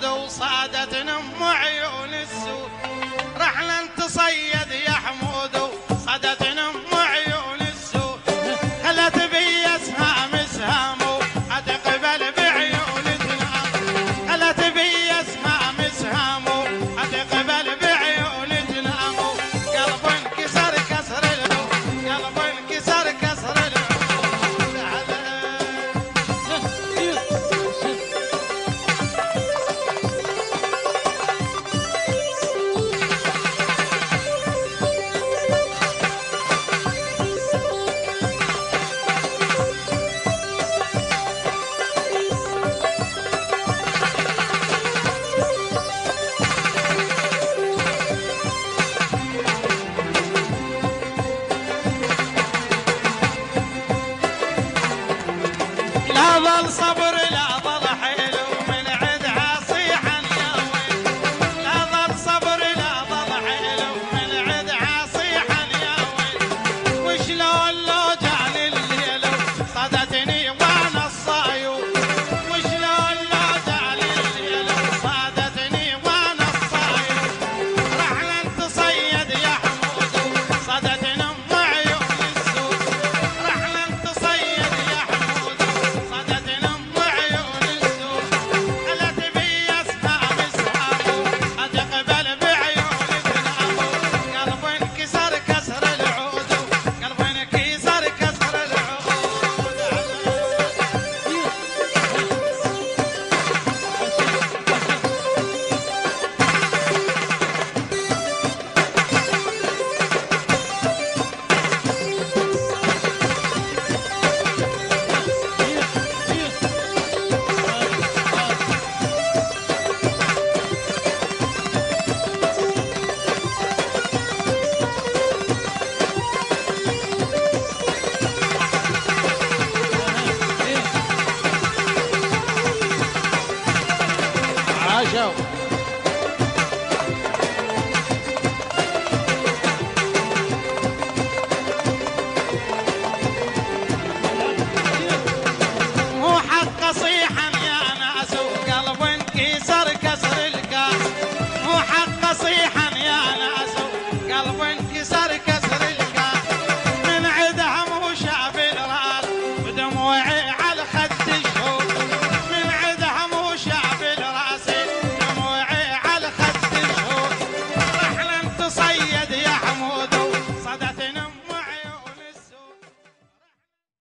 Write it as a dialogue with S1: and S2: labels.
S1: حمود وصادتنا ام عيون السود، رحنا نتصيد يا حمود وصادتنا ام عيون السود، خلت بي اسهام اسهامه اتقبل بعيون تنام، خلت بي اسهام اسهامه اتقبل بعيون تنام، قلب انكسر كسر له، قلب انكسر كسر له. لا ظل صبر لا ظل